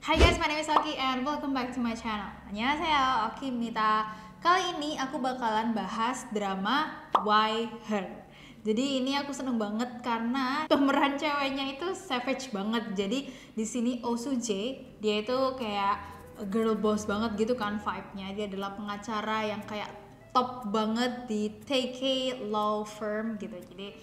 Hai guys, my name is Oki and welcome back to my channel. 안녕하세요, Oki입니다. Kali ini aku bakalan bahas drama Why Her. Jadi ini aku seneng banget karena pemeran ceweknya itu savage banget. Jadi di sini Oh Soo Jae, dia itu kayak girl boss banget gitu kan vibe-nya. Dia adalah pengacara yang kayak top banget di TK Law Firm gitu. Jadi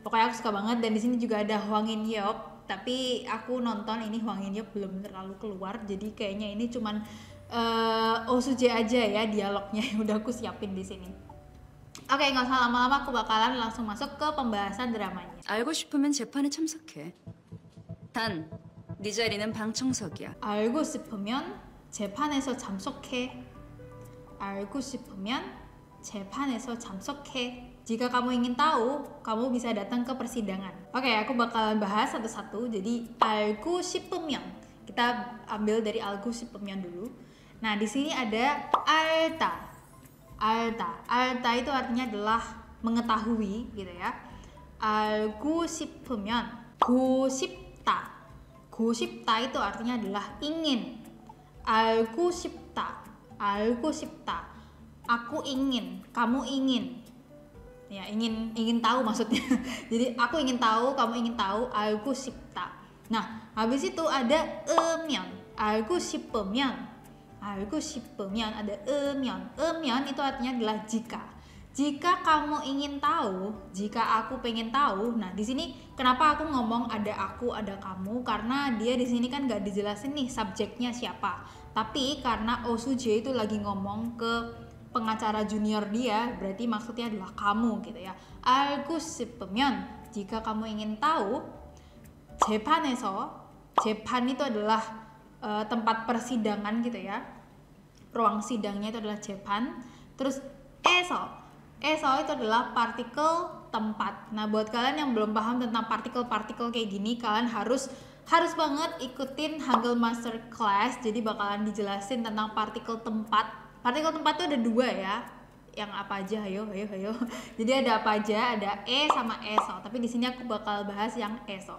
pokoknya aku suka banget. Dan di sini juga ada Hwang In Hyuk. Tapi aku nonton ini Hwang In Hyuk belum terlalu keluar, jadi kayaknya ini cuman Oh Soo Jae aja ya dialognya yang udah aku siapin di sini. Oke, nggak usah lama-lama, aku bakalan langsung masuk ke pembahasan dramanya. 알고 싶으면 재판에 참석해. 단, 네 자리는 방청석이야. 알고 싶으면 재판에서 참석해. 알고 싶으면 재판에서 참석해. Jika kamu ingin tahu, kamu bisa datang ke persidangan. Oke, aku bakalan bahas satu-satu. Jadi 알고 싶으면, kita ambil dari 알고 싶으면 dulu. Nah, di sini ada 알다. 알다 itu artinya adalah mengetahui gitu ya. 알고 싶으면 고싶다. 고싶다 itu artinya adalah ingin. 알고 싶다. Aku ingin, kamu ingin. Ya, ingin tahu maksudnya. Jadi aku ingin tahu, kamu ingin tahu. 알고 싶다. Nah, habis itu ada 으면. 알고 싶으면 ada 으면 itu artinya adalah jika kamu ingin tahu, jika aku pengen tahu. Nah, di sini kenapa aku ngomong ada aku, ada kamu, karena dia di sini kan nggak dijelasin nih subjeknya siapa. Tapi karena Oh Soo Jae itu lagi ngomong ke pengacara junior dia, berarti maksudnya adalah kamu gitu ya. 알고 싶으면, jika kamu ingin tahu. 재판에서, 재판 itu adalah tempat persidangan gitu ya. Ruang sidangnya itu adalah 재판. Terus eso itu adalah partikel tempat. Nah, buat kalian yang belum paham tentang partikel-partikel kayak gini, kalian harus banget ikutin Hangul Master Class. Jadi bakalan dijelasin tentang partikel tempat. Partikel tempat itu ada dua ya. Yang apa aja? Ayo. Jadi ada apa aja? Ada sama eso. Tapi di sini aku bakal bahas yang eso.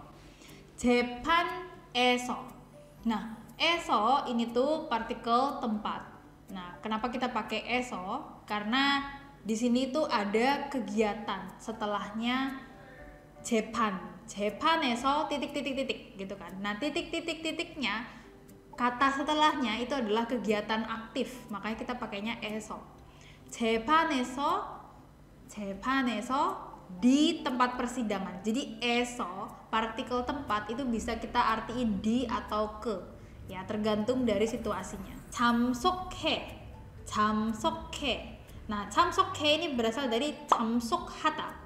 재판에서. Nah, eso ini tuh partikel tempat. Nah, kenapa kita pakai eso? Karena di sini tuh ada kegiatan setelahnya 재판에서 titik gitu kan. Nah, titiknya kata setelahnya itu adalah kegiatan aktif, makanya kita pakainya eso. 재판에서 di tempat persidangan. Jadi eso, partikel tempat itu bisa kita artiin di atau ke. Ya, tergantung dari situasinya. 참석해. Nah, 참석해 ini berasal dari 참석하다.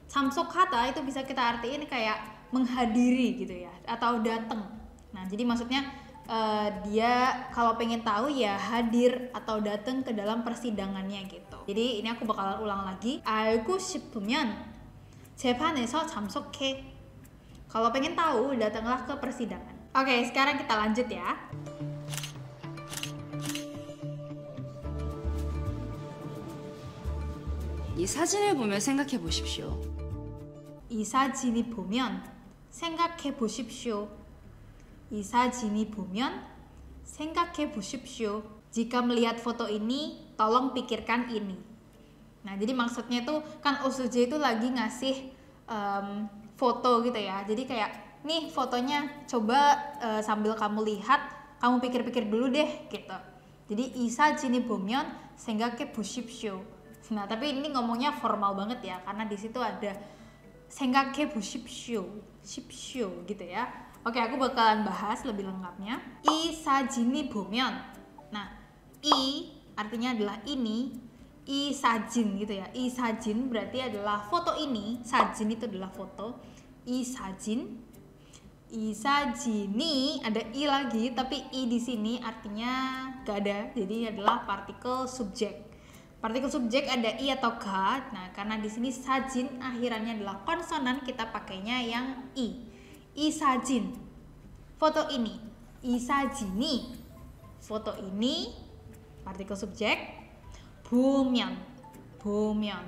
참석하다 itu bisa kita artiin kayak menghadiri gitu ya, atau datang. Nah, jadi maksudnya dia kalau pengen tahu ya hadir atau datang ke dalam persidangannya gitu. Jadi ini aku bakalan ulang lagi. 알고 싶으면 재판에서 참석해. Kalau pengen tahu, datanglah ke persidangan. Oke, sekarang kita lanjut ya. 이 사진을 보면 생각해 보십시오. 이 사진이 보면 생각해 보십시오. 이 사진이 보면 생각해 보십시오. Jika melihat foto ini, tolong pikirkan ini. Nah, jadi maksudnya tuh kan Oh Soo Jae itu lagi ngasih foto gitu ya. Jadi kayak nih fotonya, coba sambil kamu lihat, kamu pikir-pikir dulu deh gitu. Jadi 이 사진이 보면 생각해 보십시오. Nah, tapi ini ngomongnya formal banget ya, karena di situ ada 생각해 보십시오, gitu ya. Oke, aku bakalan bahas lebih lengkapnya. 이 사진이 보면, nah, i artinya adalah ini, 이 사진 gitu ya. 이 사진 berarti adalah foto ini. 사진 itu adalah foto. 이 사진, 이 사진이 ada i lagi, tapi i di sini artinya gak ada, jadi adalah partikel subjek. Partikel subjek ada i atau k. Nah, karena di sini sajin akhirannya adalah konsonan, kita pakainya yang i. 이 사진, foto ini. 이 사진이, foto ini, partikel subjek. 보면.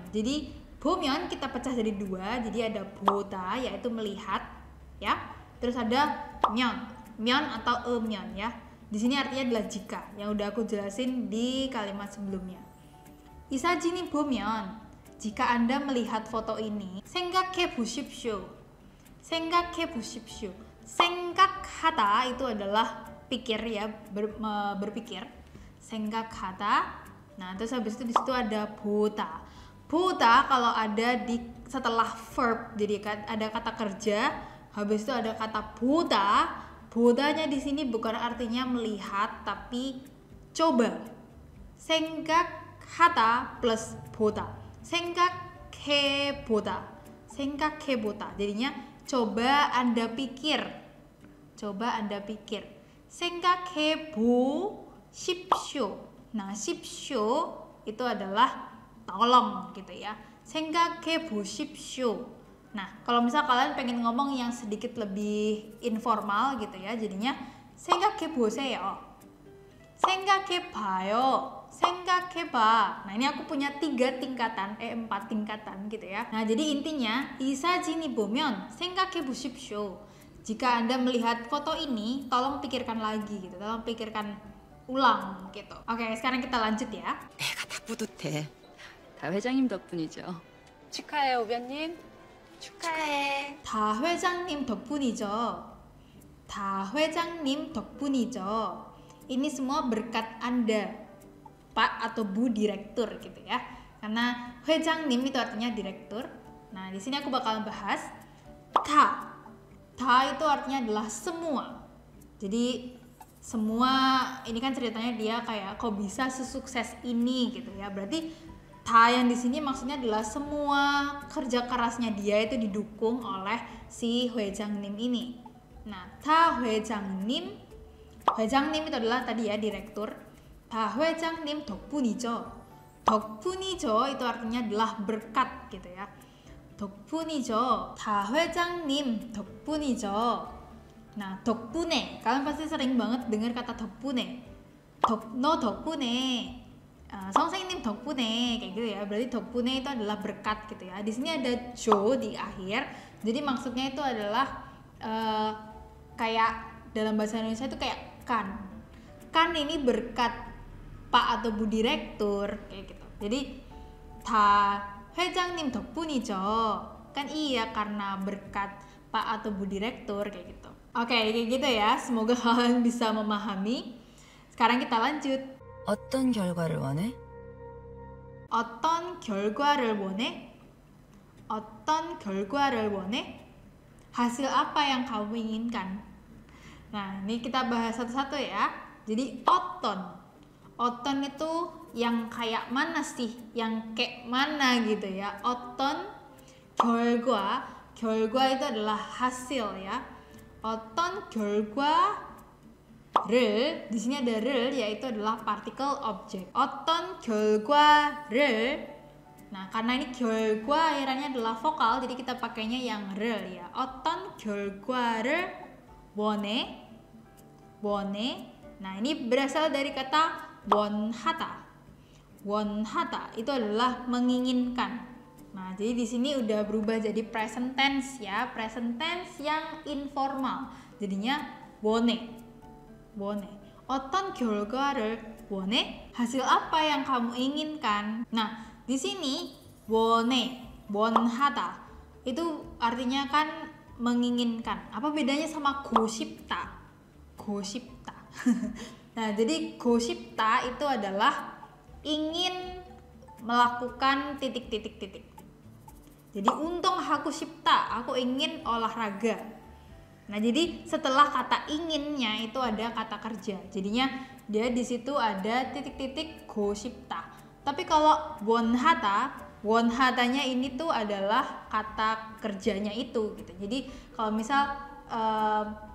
Jadi 보면 kita pecah jadi dua. Jadi ada 보다, yaitu melihat, ya. Terus ada 면. myeon atau myeon ya. Di sini artinya adalah jika, yang udah aku jelasin di kalimat sebelumnya. 이 사진이 보면, jika Anda melihat foto ini, 생각해 보십시오. 생각해 보십시오. 생각하다 itu adalah pikir ya, berpikir. 생각하다. Nah, terus habis itu di situ ada 보다. 보다 kalau ada di setelah verb, jadi ada kata kerja, habis itu ada kata 보다. 보다nya di sini bukan artinya melihat, tapi coba. 생각하다 plus 보다. 생각해보다. 생각해보다. jadinya coba Anda pikir. coba Anda pikir. 생각해보십시오. Nah, 십시오 itu adalah tolong gitu ya. 생각해보십시오. Nah, kalau misal kalian pengen ngomong yang sedikit lebih informal gitu ya, jadinya 생각해보세요. 생각해봐요. 생각해봐. Nah, ini aku punya 4 tingkatan gitu ya. Nah, jadi intinya 이 사진이 보면 생각해보십시오. Jika Anda melihat foto ini, tolong pikirkan lagi gitu. tolong pikirkan ulang gitu. Oke, sekarang kita lanjut ya. 내가 다 뿌듯해. 다 회장님 덕분이죠. 축하해, 오변님. 축하해. 다 회장님 덕분이죠. 다 회장님 덕분이죠. Ini semua berkat Anda, Pak atau Bu Direktur gitu ya. Karena 회장님 itu artinya direktur. Nah, di sini aku bakal bahas 다. 다 itu artinya adalah semua. Jadi semua ini kan ceritanya dia kayak kok bisa sesukses ini gitu ya. Berarti 다 yang di sini maksudnya adalah semua kerja kerasnya dia itu didukung oleh si 회장님 ini. Nah, 다 회장님 itu adalah tadi ya direktur. 다 회장님 덕분이죠. 덕분이죠 itu artinya adalah berkat gitu ya. 덕분이죠. 다 회장님 덕분이죠. Nah, 덕분에 kalian pasti sering banget dengar kata 덕분에. 너 덕분에. 선생님 덕분에 kayak gitu ya. Berarti 덕분에 itu adalah berkat gitu ya. Di sini ada jo di akhir. Jadi maksudnya itu adalah kayak dalam bahasa Indonesia itu kayak kan ini berkat Pak atau Bu Direktur kayak gitu. Jadi 다 회장님 덕분이죠. Kan iya karena berkat Pak atau Bu Direktur kayak gitu. Oke, kayak gitu ya. Semoga kalian bisa memahami. Sekarang kita lanjut. 어떤 결과를 원해? 어떤 결과를 원해? 어떤 결과를 원해? Hasil apa yang kamu inginkan? Nah, ini kita bahas satu-satu ya. Jadi Oton itu yang kayak mana sih? Yang kayak mana gitu ya. Oton 결과 itu adalah hasil ya. 어떤 결과를 di sini ada 를 yaitu adalah particle object. 어떤 결과를. Nah, karena ini 결과 akhirnya adalah vokal, jadi kita pakainya yang 를 ya. 어떤 결과를 원해. Nah, ini berasal dari kata 원하다. 원하다 itu adalah menginginkan. Nah, jadi di sini udah berubah jadi present tense ya, present tense yang informal. Jadinya 원해. 어떤 결과를 원해? Hasil apa yang kamu inginkan? Nah, di sini 원하다 itu artinya kan menginginkan. Apa bedanya sama 고싶다? Nah, jadi 고싶다 itu adalah ingin melakukan titik. Jadi untung haku 싶다, aku ingin olahraga. Nah, jadi setelah kata inginnya itu ada kata kerja. Jadinya dia di situ ada titik-titik 고싶다. Tapi kalau 원하다nya ini tuh adalah kata kerjanya itu gitu. Jadi kalau misal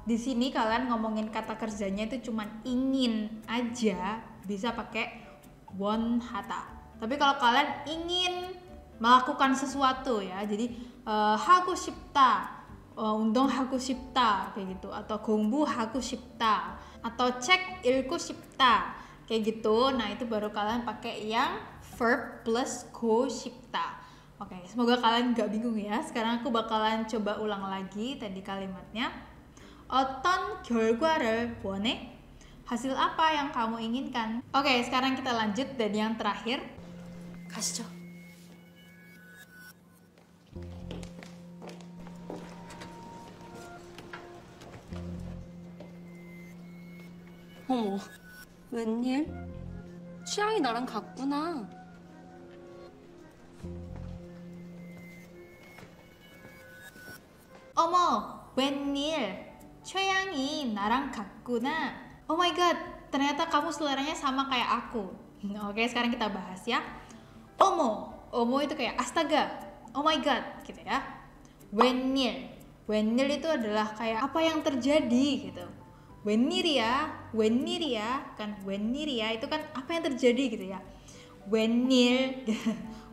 di sini kalian ngomongin kata kerjanya itu cuman ingin aja, bisa pakai 원하다. Tapi kalau kalian ingin melakukan sesuatu ya, jadi 하고 싶다, 운동하고 싶다 kayak gitu, atau 공부하고 싶다, atau 책 읽고 싶다 kayak gitu. Nah, itu baru kalian pakai yang verb plus 고 싶다. Oke, semoga kalian gak bingung ya. Sekarang aku bakalan coba ulang lagi tadi kalimatnya. 어떤 결과를 원해? 하sil apa yang kamu inginkan? Oke, sekarang kita lanjut dan yang terakhir. 가시죠. 어머, 웬일? 취향이 나랑 같구나. 어머, 웬일? 취향이 나랑 같구나. Oh my god, ternyata kamu seleranya sama kayak aku. Oke, sekarang kita bahas ya. Omo itu kayak astaga, oh my god, gitu ya. 웬일 itu adalah kayak apa yang terjadi gitu. 웬일이야, kan 웬일이야 itu kan apa yang terjadi gitu ya. 웬일,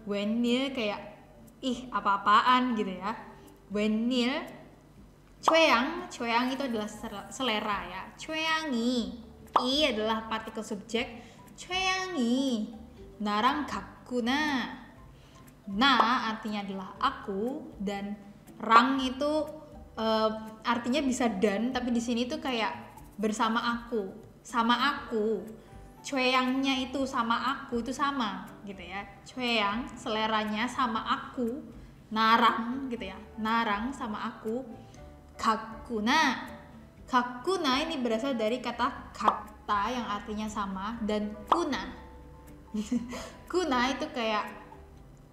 웬일 kayak ih apa-apaan gitu ya. 웬일, choyang itu adalah selera ya. choyangi, i adalah partikel subjek. choyangi, 나랑 같구나. Na artinya adalah aku dan rang itu artinya bisa dan, tapi di sini tuh kayak bersama aku, sama aku. Choyangnya itu sama aku itu sama gitu ya. choyang seleranya sama aku, narang gitu ya. Narang sama aku. Kakuna. Kakuna ini berasal dari kata kata yang artinya sama dan kuna. Kuna itu kayak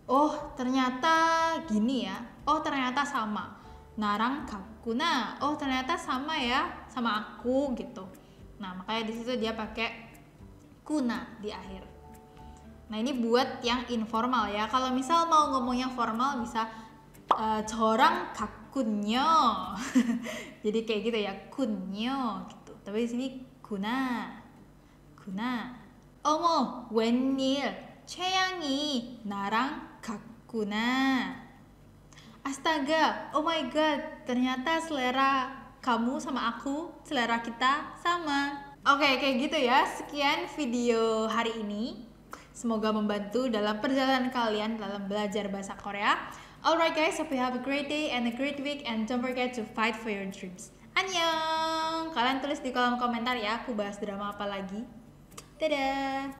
oh ternyata gini ya, oh ternyata sama. Narang kakuna, oh ternyata sama ya sama aku gitu. Nah makanya di situ dia pakai kuna di akhir. Nah ini buat yang informal ya. Kalau misal mau ngomong yang formal bisa 저랑 같군요. Jadi kayak gitu ya, kunyo gitu. Tapi di sini kuna. 어머, 웬일? 취향이 나랑 같구나. Astaga, oh my god, ternyata selera kamu sama aku, selera kita sama. Oke, kayak gitu ya. Sekian video hari ini. Semoga membantu dalam perjalanan kalian dalam belajar bahasa Korea. Alright guys, hope you have a great day and a great week and don't forget to fight for your dreams. Annyeong! Kalian tulis di kolom komentar ya, aku bahas drama apa lagi. Dadah!